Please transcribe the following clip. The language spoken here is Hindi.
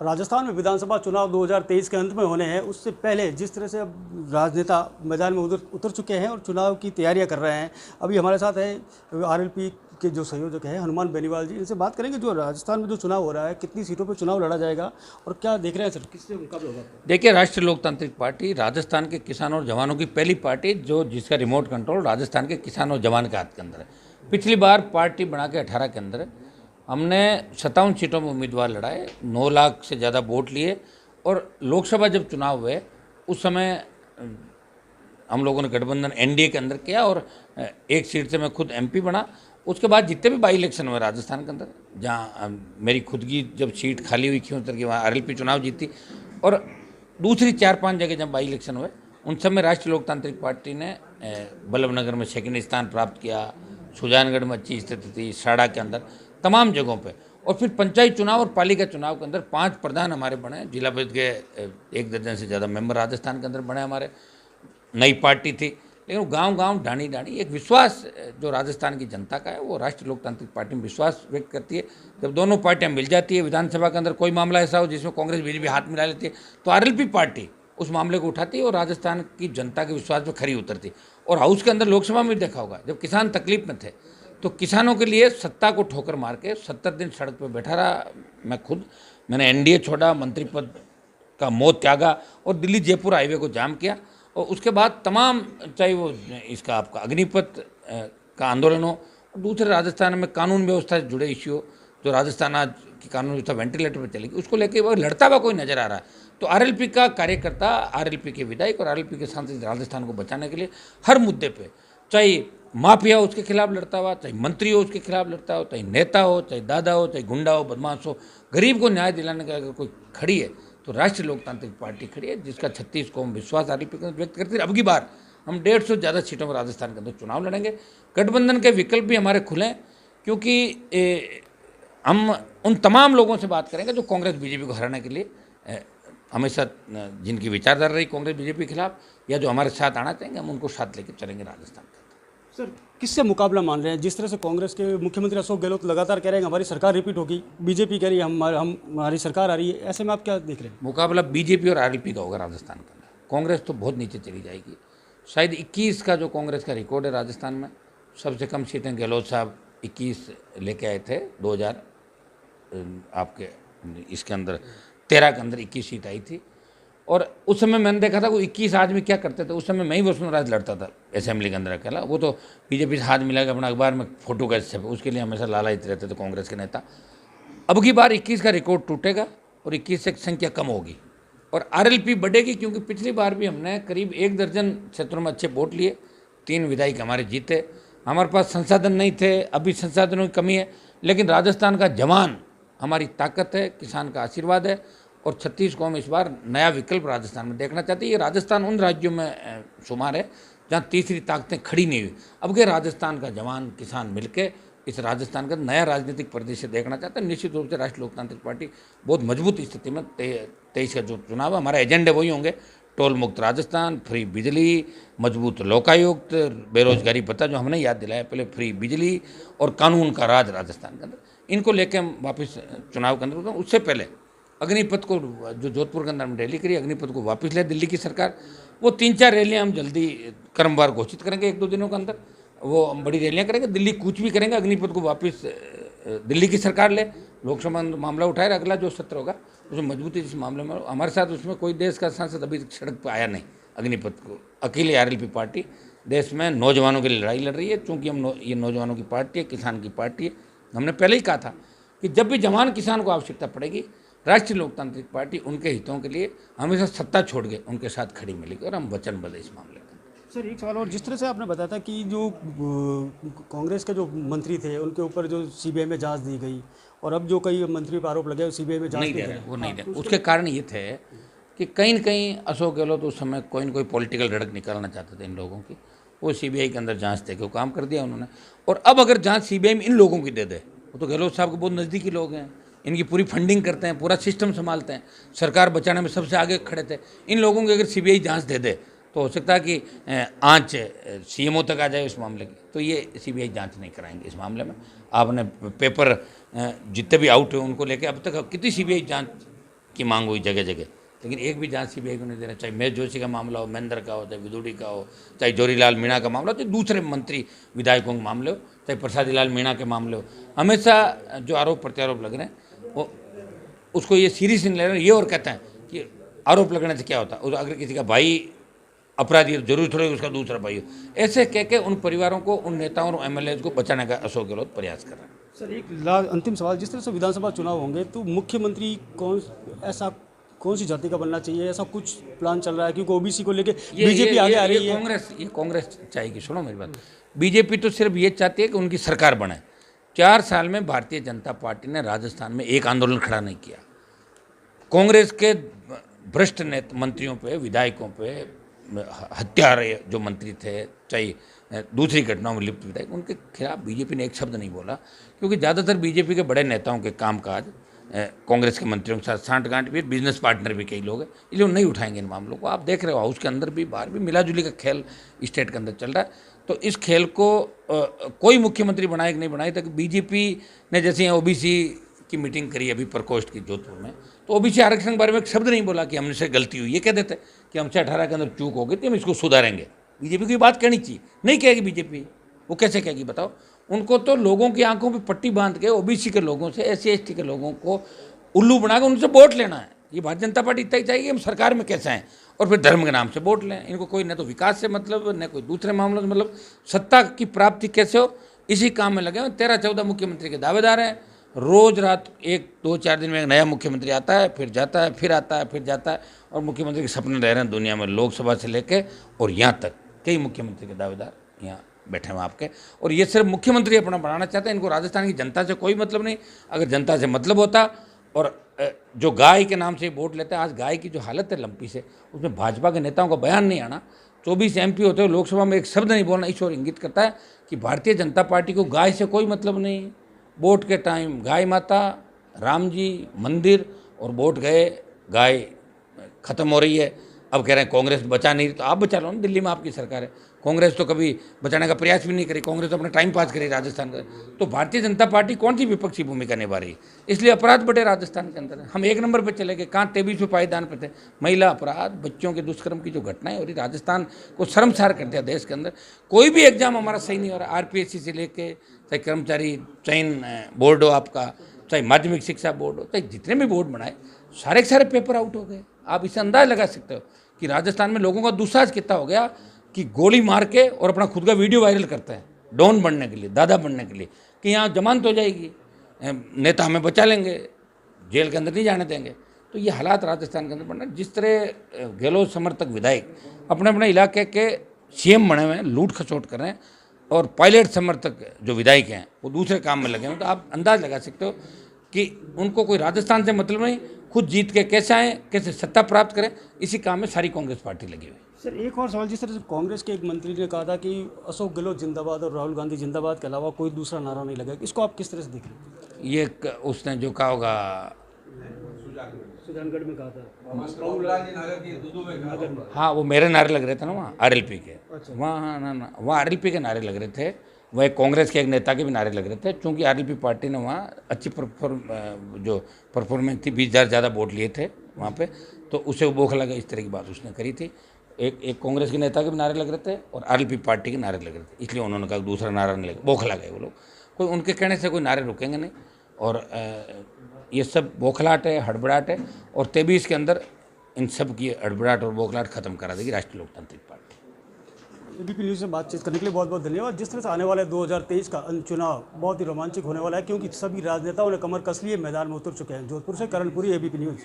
राजस्थान में विधानसभा चुनाव 2023 के अंत में होने हैं, उससे पहले जिस तरह से अब राजनेता मैदान में उतर चुके हैं और चुनाव की तैयारियां कर रहे हैं। अभी हमारे साथ हैं आरएलपी के जो संयोजक हैं हनुमान बेनीवाल जी, इनसे बात करेंगे जो राजस्थान में जो चुनाव हो रहा है, कितनी सीटों पर चुनाव लड़ा जाएगा और क्या देख रहे हैं सर, किससे मुकाबला होगा? देखिए, राष्ट्रीय लोकतांत्रिक पार्टी राजस्थान के किसानों और जवानों की पहली पार्टी जो जिसका रिमोट कंट्रोल राजस्थान के किसान और जवान के हाथ के अंदर है। पिछली बार पार्टी बना के 18 के अंदर हमने 57 सीटों में उम्मीदवार लड़ाए, 9 लाख से ज़्यादा वोट लिए। और लोकसभा जब चुनाव हुए उस समय हम लोगों ने गठबंधन एनडीए के अंदर किया और एक सीट से मैं खुद एमपी बना। उसके बाद जितने भी बाई इलेक्शन हुए राजस्थान के अंदर, जहाँ मेरी खुद की जब सीट खाली हुई क्यों उतर की वहाँ आरएलपी चुनाव जीती, और दूसरी 4-5 जगह जब बाई इलेक्शन हुए उन सब में राष्ट्रीय लोकतांत्रिक पार्टी ने बल्लभनगर में सेकंड स्थान प्राप्त किया, सुजानगढ़ में अच्छी स्थिति थी, साड़ा के अंदर तमाम जगहों पे। और फिर पंचायत चुनाव और पालिका चुनाव के अंदर 5 प्रधान हमारे बने, जिला परिषद के 1 दर्जन से ज़्यादा मेंबर राजस्थान के अंदर बने हमारे। नई पार्टी थी, लेकिन गांव-गांव ढाणी-ढाणी एक विश्वास जो राजस्थान की जनता का है वो राष्ट्रीय लोकतांत्रिक पार्टी में विश्वास व्यक्त करती है। जब दोनों पार्टियां मिल जाती है, विधानसभा के अंदर कोई मामला ऐसा हो जिसमें कांग्रेस बीजेपी हाथ मिला लेती है, तो आरएलपी पार्टी उस मामले को उठाती है और राजस्थान की जनता के विश्वास पर खरी उतरती है। और हाउस के अंदर लोकसभा में देखा होगा, जब किसान तकलीफ में थे तो किसानों के लिए सत्ता को ठोकर मार के 70 दिन सड़क पर बैठा रहा। मैंने एनडीए छोड़ा, मंत्री पद का मोह त्यागा और दिल्ली जयपुर हाईवे को जाम किया। और उसके बाद तमाम, चाहे वो इसका आपका अग्निपथ का आंदोलन हो, दूसरे राजस्थान में कानून व्यवस्था से जुड़े इश्यू हो, जो राजस्थान आज की कानून व्यवस्था वेंटिलेटर पर चलेगी, उसको लेके वो लड़ता हुआ कोई नजर आ रहा है। तो आरएलपी का कार्यकर्ता, आरएलपी के विधायक और आरएलपी के सांसद राजस्थान को बचाने के लिए हर मुद्दे पे, चाहे माफिया हो उसके खिलाफ लड़ता हुआ, चाहे मंत्री हो उसके खिलाफ लड़ता हो, चाहे नेता हो, चाहे दादा हो, चाहे गुंडा हो, बदमाश हो, गरीब को न्याय दिलाने का अगर कोई खड़ी है तो राष्ट्रीय लोकतांत्रिक पार्टी खड़ी है, जिसका 36 कौम विश्वास आरएलपी के व्यक्त करती है। अब की बार हम 150 से ज़्यादा सीटों में राजस्थान के अंदर चुनाव लड़ेंगे। गठबंधन के विकल्प भी हमारे खुले हैं, क्योंकि हम उन तमाम लोगों से बात करेंगे जो कांग्रेस बीजेपी को हराने के लिए हमेशा जिनकी विचारधारा रही कांग्रेस बीजेपी के खिलाफ, या जो हमारे साथ आना चाहेंगे, हम उनको साथ लेकर चलेंगे राजस्थान का। सर, किससे मुकाबला मान रहे हैं? जिस तरह से कांग्रेस के मुख्यमंत्री अशोक गहलोत लगातार कह रहे हैं हमारी सरकार रिपीट होगी, बीजेपी कह रही है हमारी सरकार आ रही है, ऐसे में आप क्या देख रहे हैं? मुकाबला बीजेपी और आरएलपी का होगा राजस्थान का। कांग्रेस तो बहुत नीचे चली जाएगी। शायद 21 का जो कांग्रेस का रिकॉर्ड है राजस्थान में, सबसे कम सीटें गहलोत साहब 21 लेके आए थे। 2000 आपके इसके अंदर 13 के अंदर 21 सीट आई थी। और उस समय मैंने देखा था वो 21 आदमी क्या करते थे। उस समय मैं ही वसुंधरा लड़ता था असेंबली के अंदर अकेला। वो तो बीजेपी से हाथ मिला के अपना अखबार में फोटो कैसे छपे, उसके लिए हमेशा लालायित रहते थे कांग्रेस के नेता। अब की बार 21 का रिकॉर्ड टूटेगा और 21 से संख्या कम होगी और आरएलपी बढ़ेगी, क्योंकि पिछली बार भी हमने करीब 1 दर्जन क्षेत्रों में अच्छे वोट लिए, 3 विधायक हमारे जीते। हमारे पास संसाधन नहीं थे, अभी संसाधनों की कमी है, लेकिन राजस्थान का जवान हमारी ताकत है, किसान का आशीर्वाद है। और 36 कौम इस बार नया विकल्प राजस्थान में देखना चाहती है। ये राजस्थान उन राज्यों में शुमार है जहाँ तीसरी ताकतें खड़ी नहीं हुई। अब के राजस्थान का जवान किसान मिलके इस राजस्थान का नया राजनीतिक परिदृश्य देखना चाहते हैं। निश्चित रूप से राष्ट्रीय लोकतांत्रिक पार्टी बहुत मजबूत स्थिति में 23 का जो चुनाव है, हमारा एजेंडे वही होंगे: टोल मुक्त राजस्थान, फ्री बिजली, मजबूत लोकायुक्त, बेरोजगारी भत्ता जो हमने याद दिलाया पहले, फ्री बिजली और कानून का राज राजस्थान के अंदर, इनको लेके हम वापस चुनाव के अंदर। उससे पहले अग्निपथ को, जो जोधपुर के अंदर हम रैली करी, अग्निपथ को वापस ले दिल्ली की सरकार। वो 3-4 रैलियाँ हम जल्दी क्रमवार घोषित करेंगे, 1-2 दिनों के अंदर वो हम बड़ी रैलियाँ करेंगे, दिल्ली कूच भी करेंगे। अग्निपथ को वापस दिल्ली की सरकार ले, लोकसभा मामला उठाए, अगला जो सत्र होगा उसमें मजबूती इस मामले में हमारे साथ। उसमें कोई देश का सांसद अभी सड़क पर आया नहीं। अग्निपथ को अकेले आरएलपी पार्टी देश में नौजवानों की लड़ाई लड़ रही है, चूँकि हम ये नौजवानों की पार्टी है, किसान की पार्टी है। हमने पहले ही कहा था कि जब भी जवान किसान को आवश्यकता पड़ेगी, राष्ट्रीय लोकतांत्रिक पार्टी उनके हितों के लिए हमेशा सत्ता छोड़ के उनके साथ खड़ी मिलेगी और हम वचनबद्ध इस मामले में। सर, एक सवाल और, जिस तरह से आपने बताया था कि जो कांग्रेस के जो मंत्री थे उनके ऊपर जो सीबीआई में जांच दी गई और अब जो कई मंत्री पर आरोप लगे सीबीआई में जांच नहीं दे रहे, वो नहीं दे। उसके कारण ये थे कि कहीं न कहीं अशोक गहलोत उस समय कोई न कोई पॉलिटिकल रड़क निकालना चाहते थे इन लोगों की। वो सीबीआई के अंदर जांच दे के वो काम कर दिया उन्होंने। और अब अगर जांच सीबीआई में इन लोगों की दे दे, वो तो गहलोत साहब के बहुत नज़दीकी लोग हैं, इनकी पूरी फंडिंग करते हैं, पूरा सिस्टम संभालते हैं, सरकार बचाने में सबसे आगे खड़े थे। इन लोगों की अगर सीबीआई जांच दे दे तो हो सकता है कि आंच सीएमओ तक आ जाए इस मामले की। तो ये सीबीआई जांच नहीं कराएंगे इस मामले में। आपने पेपर जितने भी आउट हुए उनको लेके अब तक कितनी सीबीआई जांच की मांग हुई जगह जगह, लेकिन एक भी जांच सीबीआई को नहीं दे रहा। चाहे महेश जोशी का मामला हो, महेंद्र का हो, चाहे विदुड़ी का हो, चाहे जोरीलाल मीणा का मामला हो, चाहे दूसरे मंत्री विधायकों के मामले हो, चाहे प्रसादी लाल मीणा के मामले हो, हमेशा जो आरोप प्रत्यारोप लग रहे हैं वो उसको ये सीरियस नहीं ले रहे हैं। ये और कहते हैं कि आरोप लगने से क्या होता है, अगर किसी का भाई अपराधी है जरूरी थोड़ी उसका दूसरा भाई हो, ऐसे कह के उन परिवारों को, उन नेताओं और एमएलए को बचाने का अशोक गहलोत प्रयास कर रहे हैं। सर एक अंतिम सवाल, जिस तरह से विधानसभा चुनाव होंगे तो मुख्यमंत्री कौन सी जाति का बनना चाहिए, ऐसा कुछ प्लान चल रहा है? क्योंकि ओबीसी को लेके बीजेपी आगे आ रही है। ये कांग्रेस चाहेगी। सुनो मेरी बात, बीजेपी तो सिर्फ ये चाहती है कि उनकी सरकार बने। 4 साल में भारतीय जनता पार्टी ने राजस्थान में एक आंदोलन खड़ा नहीं किया। कांग्रेस के भ्रष्ट मंत्रियों पे, विधायकों पे, हत्यारे जो मंत्री थे, चाहे दूसरी घटनाओं में लिप्त विधायक, उनके खिलाफ बीजेपी ने एक शब्द नहीं बोला, क्योंकि ज़्यादातर बीजेपी के बड़े नेताओं के कामकाज कांग्रेस के मंत्रियों के साथ सांठगांठ भी, बिजनेस पार्टनर भी कई लोग हैं, इसलिए वो नहीं उठाएंगे इन मामलों को। आप देख रहे हो हाउस के अंदर भी बाहर भी मिलाजुली का खेल स्टेट के अंदर चल रहा है। तो इस खेल को कोई मुख्यमंत्री बनाए कि नहीं बनाए, तक बीजेपी ने जैसे ओबीसी की मीटिंग करी अभी प्रकोष्ठ की जोधपुर में, तो ओबीसी आरक्षण के बारे में एक शब्द नहीं बोला कि हमसे गलती हुई। ये कह देते कि हमसे 18 के अंदर चूक हो गई थी, हम इसको सुधारेंगे। बीजेपी की बात कहनी चाहिए, नहीं कहेगी बीजेपी। वो कैसे कहेगी बताओ? उनको तो लोगों की आंखों पे पट्टी बांध के ओबीसी के लोगों से, SC ST के लोगों को उल्लू बना के उनसे वोट लेना है। ये भारतीय जनता पार्टी इतना ही चाहिए हम सरकार में कैसे हैं, और फिर धर्म के नाम से वोट लें। इनको कोई न तो विकास से मतलब, न कोई दूसरे मामलों से मतलब, सत्ता की प्राप्ति कैसे हो इसी काम में लगे हैं। 13-14 मुख्यमंत्री के दावेदार हैं। रोज रात 1-2-4 दिन में एक नया मुख्यमंत्री आता है, फिर जाता है, फिर आता है, फिर जाता है, और मुख्यमंत्री के सपने रह रहे हैं दुनिया में, लोकसभा से लेके और यहाँ तक कई मुख्यमंत्री के दावेदार यहाँ बैठे हैं आपके। और ये सिर्फ मुख्यमंत्री अपना बनाना चाहते हैं, इनको राजस्थान की जनता से कोई मतलब नहीं। अगर जनता से मतलब होता, और जो गाय के नाम से वोट लेते हैं, आज गाय की जो हालत है लंपी से, उसमें भाजपा के नेताओं का बयान नहीं आना, 24 MP होते हुए लोकसभा में एक शब्द नहीं बोलना, इस ओर इंगित करता है कि भारतीय जनता पार्टी को गाय से कोई मतलब नहीं। वोट के टाइम गाय माता, राम जी, मंदिर, और वोट गए, गाय खत्म हो रही है। अब कह रहे हैं कांग्रेस बचा नहीं, तो आप बचा लो ना, दिल्ली में आपकी सरकार है। कांग्रेस तो कभी बचाने का प्रयास भी नहीं करी, कांग्रेस तो अपना टाइम पास करी राजस्थान का। तो भारतीय जनता पार्टी कौन सी विपक्षी भूमिका निभा रही है? इसलिए अपराध बढ़े राजस्थान के अंदर। हम 1 नंबर पर चले गए, कहाँ 23वें पायदान पर थे। महिला अपराध, बच्चों के दुष्कर्म की जो घटनाएं हो रही, राजस्थान को शर्मसार कर दिया देश के अंदर। कोई भी एग्जाम हमारा सही नहीं हो रहा, RPSC से लेके, चाहे कर्मचारी चयन बोर्ड हो आपका, चाहे माध्यमिक शिक्षा बोर्ड हो, चाहे जितने भी बोर्ड बनाए, सारे के सारे पेपर आउट हो गए। आप इसे अंदाज लगा सकते हो कि राजस्थान में लोगों का दुस्साहस कितना हो गया कि गोली मार के और अपना खुद का वीडियो वायरल करते हैं डॉन बनने के लिए, दादा बनने के लिए, कि यहाँ जमानत हो जाएगी, नेता हमें बचा लेंगे, जेल के अंदर नहीं जाने देंगे। तो ये हालात राजस्थान के अंदर बन रहे हैं। जिस तरह गहलोत समर्थक विधायक अपने अपने इलाके के CM बने हुए हैं, लूट खसोट कर रहे हैं, और पायलट समर्थक जो विधायक हैं वो दूसरे काम में लगे हैं, तो आप अंदाज लगा सकते हो कि उनको कोई राजस्थान से मतलब नहीं, खुद जीत के कैसे आए, कैसे सत्ता प्राप्त करें, इसी काम में सारी कांग्रेस पार्टी लगी हुई। सर एक और सवाल, जिस तरह से कांग्रेस के एक मंत्री ने कहा था कि अशोक गहलोत जिंदाबाद और राहुल गांधी जिंदाबाद के अलावा कोई दूसरा नारा नहीं लगेगा, इसको आप किस तरह से देख रहे हैं? ये उसने जो कहा होगा, सुजानगढ़ में कहा था, हाँ, वो मेरे नारे लग रहे थे ना वहाँ RLP के, वहाँ ना वहाँ RLP के नारे लग रहे थे, वह कांग्रेस के एक नेता के भी नारे लग रहे थे, क्योंकि RLP पार्टी ने वहाँ अच्छी परफॉर्मेंस थी, 20,000 ज़्यादा वोट लिए थे वहाँ पे, तो उसे वो बौखला गया, इस तरह की बात उसने करी थी। एक कांग्रेस के नेता के भी नारे लग रहे थे और RLP पार्टी के नारे लग रहे थे, इसलिए उन्होंने कहा दूसरा नारा नहीं लगा, बौखला गए वो लोग। कोई उनके कहने से कोई नारे रुकेंगे नहीं, और ये सब बौखलाहट है, हड़बड़ाहट है, और 23 के अंदर इन सब की हड़बड़ाहट और बौखलाहट खत्म करा देगी राष्ट्रीय लोकतांत्रिक पार्टी। ABP न्यूज़ से बातचीत करने के लिए बहुत बहुत धन्यवाद। जिस तरह से आने वाले 2023 का चुनाव बहुत ही रोमांचक होने वाला है, क्योंकि सभी राजनेताओं ने कमर कस लिए मैदान में उतर चुके हैं। जोधपुर से करणपुरी, ABP न्यूज़।